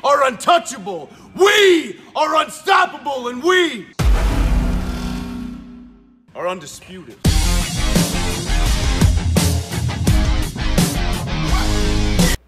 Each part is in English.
are untouchable. We are unstoppable, and we are undisputed.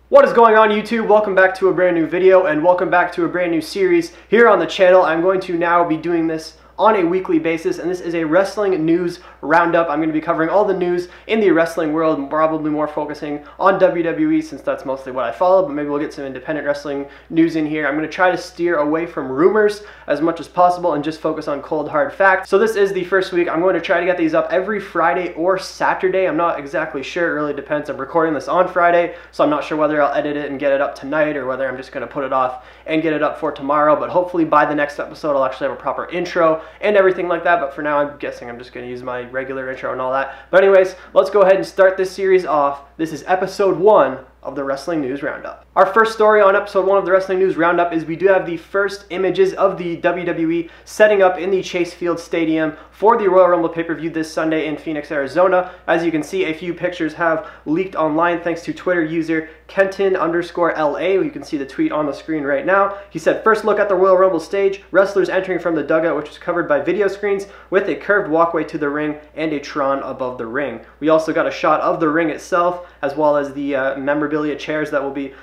What is going on, YouTube? Welcome back to a brand new video and welcome back to a brand new series here on the channel. I'm going to now be doing this on a weekly basis, and this is a wrestling news roundup. I'm going to be covering all the news in the wrestling world, probably more focusing on WWE since that's mostly what I follow, but maybe we'll get some independent wrestling news in here. I'm going to try to steer away from rumors as much as possible and just focus on cold hard facts. So this is the first week. I'm going to try to get these up every Friday or Saturday. I'm not exactly sure. It really depends. I'm recording this on Friday, so I'm not sure whether I'll edit it and get it up tonight or whether I'm just going to put it off and get it up for tomorrow, but hopefully by the next episode I'll actually have a proper intro and everything like that. But for now, I'm guessing I'm just going to use my regular intro and all that. But anyways, let's go ahead and start this series off. This is episode 1 of the Wrestling News Roundup. Our first story on episode 1 of the Wrestling News Roundup is we do have the first images of the WWE setting up in the Chase Field Stadium for the Royal Rumble pay-per-view this Sunday in Phoenix, Arizona. As you can see, a few pictures have leaked online thanks to Twitter user Kenton_LA. You can see the tweet on the screen right now. He said, "First look at the Royal Rumble stage, wrestlers entering from the dugout, which is covered by video screens with a curved walkway to the ring and a Tron above the ring." We also got a shot of the ring itself, as well as the memorabilia chairs that will be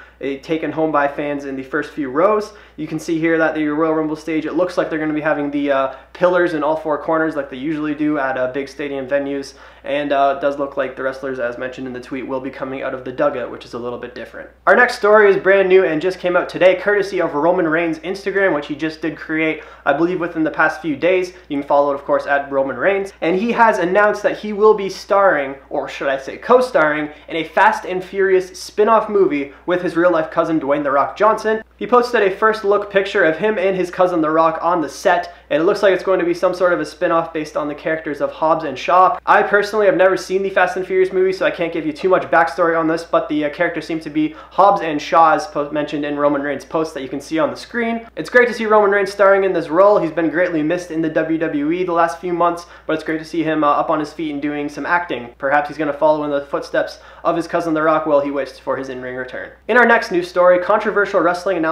taken home by fans in the first few rows. You can see here that the Royal Rumble stage, it looks like they're going to be having the pillars in all 4 corners like they usually do at big stadium venues, and it does look like the wrestlers, as mentioned in the tweet, will be coming out of the dugout, which is a little bit different. Our next story is brand new and just came out today, courtesy of Roman Reigns' Instagram, which he just did create, I believe, within the past few days. You can follow it, of course, at Roman Reigns, and he has announced that he will be starring, or should I say co-starring, in a Fast and Furious spin-off movie with his real-life cousin Dwayne "The Rock" Johnson. He posted a first look picture of him and his cousin The Rock on the set, and it looks like it's going to be some sort of a spin-off based on the characters of Hobbs and Shaw. I personally have never seen the Fast and Furious movie, so I can't give you too much backstory on this, but the characters seem to be Hobbs and Shaw, as mentioned in Roman Reigns' post that you can see on the screen. It's great to see Roman Reigns starring in this role. He's been greatly missed in the WWE the last few months, but it's great to see him up on his feet and doing some acting. Perhaps he's going to follow in the footsteps of his cousin The Rock while he waits for his in-ring return. In our next news story, controversial wrestling analyst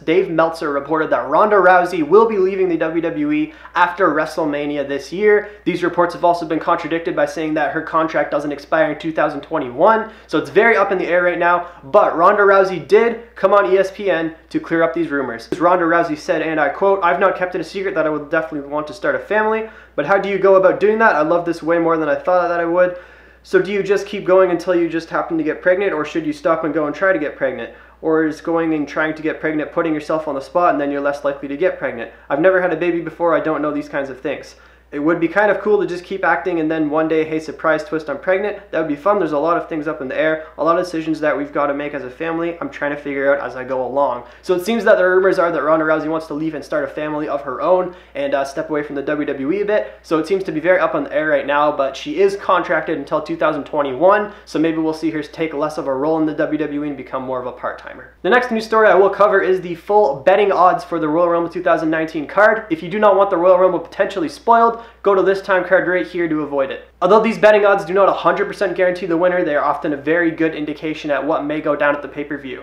Dave Meltzer reported that Ronda Rousey will be leaving the WWE after WrestleMania this year. These reports have also been contradicted by saying that her contract doesn't expire in 2021, so it's very up in the air right now, but Ronda Rousey did come on ESPN to clear up these rumors. Ronda Rousey said, and I quote, "I've not kept it a secret that I would definitely want to start a family, but how do you go about doing that? I love this way more than I thought that I would. So do you just keep going until you just happen to get pregnant, or should you stop and go and try to get pregnant? Or is going and trying to get pregnant putting yourself on the spot and then you're less likely to get pregnant? I've never had a baby before, I don't know these kinds of things. It would be kind of cool to just keep acting and then one day, hey, surprise twist, I'm pregnant. That would be fun. There's a lot of things up in the air, a lot of decisions that we've got to make as a family. I'm trying to figure out as I go along." So it seems that the rumors are that Ronda Rousey wants to leave and start a family of her own and step away from the WWE a bit. So it seems to be very up in the air right now, but she is contracted until 2021, so maybe we'll see her take less of a role in the WWE and become more of a part-timer. The next news story I will cover is the full betting odds for the Royal Rumble 2019 card. If you do not want the Royal Rumble potentially spoiled, go to this time card right here to avoid it. Although these betting odds do not 100% guarantee the winner, they are often a very good indication at what may go down at the pay-per-view.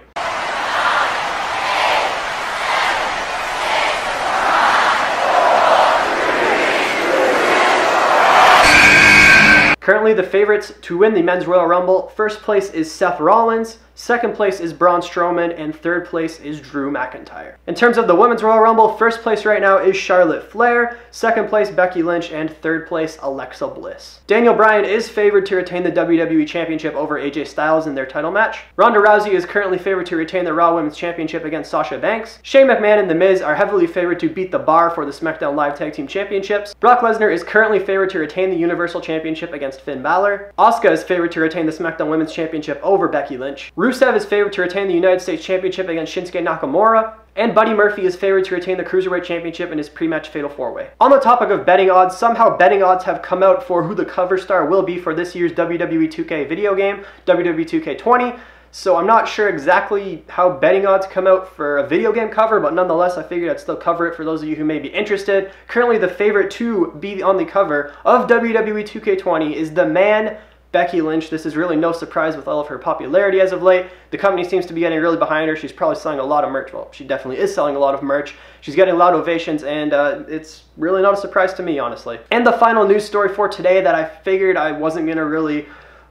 Currently the favorites to win the Men's Royal Rumble, first place is Seth Rollins, second place is Braun Strowman, and third place is Drew McIntyre. In terms of the Women's Royal Rumble, first place right now is Charlotte Flair, second place Becky Lynch, and third place Alexa Bliss. Daniel Bryan is favored to retain the WWE Championship over AJ Styles in their title match. Ronda Rousey is currently favored to retain the Raw Women's Championship against Sasha Banks. Shane McMahon and The Miz are heavily favored to beat the Bar for the SmackDown Live Tag Team Championships. Brock Lesnar is currently favored to retain the Universal Championship against Finn Balor. Asuka is favored to retain the SmackDown Women's Championship over Becky Lynch. Rusev is favored to retain the United States Championship against Shinsuke Nakamura. And Buddy Murphy is favored to retain the Cruiserweight Championship in his pre-match Fatal 4-Way. On the topic of betting odds, somehow betting odds have come out for who the cover star will be for this year's WWE 2K video game, WWE 2K20. So I'm not sure exactly how betting odds come out for a video game cover, but nonetheless, I figured I'd still cover it for those of you who may be interested. Currently, the favorite to be on the cover of WWE 2K20 is the man Becky Lynch. This is really no surprise with all of her popularity as of late. The company seems to be getting really behind her. She's probably selling a lot of merch. Well, she definitely is selling a lot of merch. She's getting loud ovations, and it's really not a surprise to me, honestly. And the final news story for today that I figured I wasn't going to really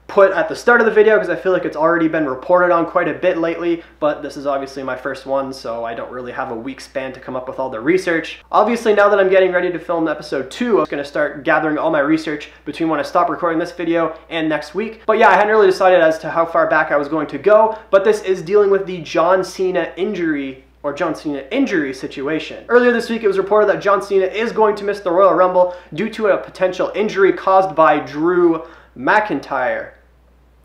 put at the start of the video because I feel like it's already been reported on quite a bit lately, but this is obviously my first one, so I don't really have a week span to come up with all the research. Obviously, now that I'm getting ready to film episode 2, I'm going to start gathering all my research between when I stop recording this video and next week. But yeah, I hadn't really decided as to how far back I was going to go, but this is dealing with the John Cena injury situation. Earlier this week, it was reported that John Cena is going to miss the Royal Rumble due to a potential injury caused by Drew McIntyre.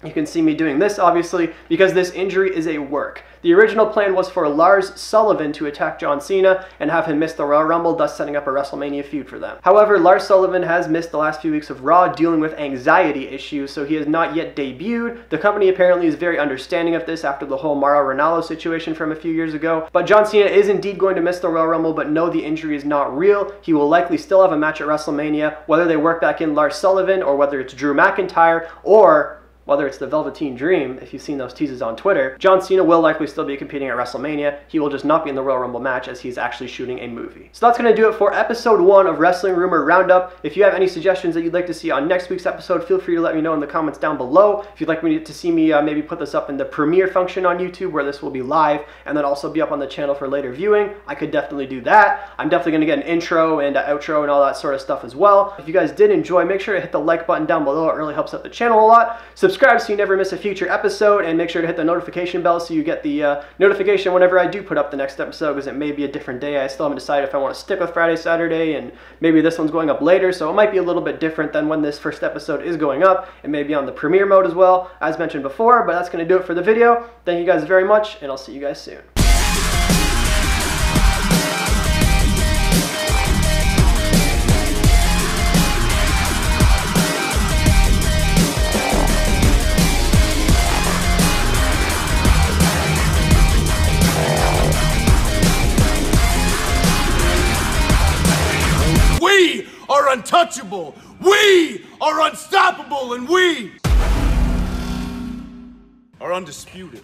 You can see me doing this, obviously, because this injury is a work. The original plan was for Lars Sullivan to attack John Cena and have him miss the Royal Rumble, thus setting up a WrestleMania feud for them. However, Lars Sullivan has missed the last few weeks of Raw dealing with anxiety issues, so he has not yet debuted. The company apparently is very understanding of this after the whole Mauro Ranallo situation from a few years ago. But John Cena is indeed going to miss the Royal Rumble, but no, the injury is not real. He will likely still have a match at WrestleMania, whether they work back in Lars Sullivan or whether it's Drew McIntyre or whether it's the Velveteen Dream. If you've seen those teases on Twitter, John Cena will likely still be competing at WrestleMania. He will just not be in the Royal Rumble match as he's actually shooting a movie. So that's going to do it for episode 1 of Wrestling Rumor Roundup. If you have any suggestions that you'd like to see on next week's episode, feel free to let me know in the comments down below. If you'd like me to see me maybe put this up in the premiere function on YouTube where this will be live and then also be up on the channel for later viewing, I could definitely do that. I'm definitely going to get an intro and an outro and all that sort of stuff as well. If you guys did enjoy, make sure to hit the like button down below. It really helps out the channel a lot. Subscribe so you never miss a future episode, and make sure to hit the notification bell so you get the notification whenever I do put up the next episode, because it may be a different day. I still haven't decided if I want to stick with Friday, Saturday, and maybe this one's going up later, so it might be a little bit different than when this first episode is going up. It may be on the premiere mode as well, as mentioned before, but that's going to do it for the video. Thank you guys very much, and I'll see you guys soon. We are untouchable. We are unstoppable, and we are undisputed.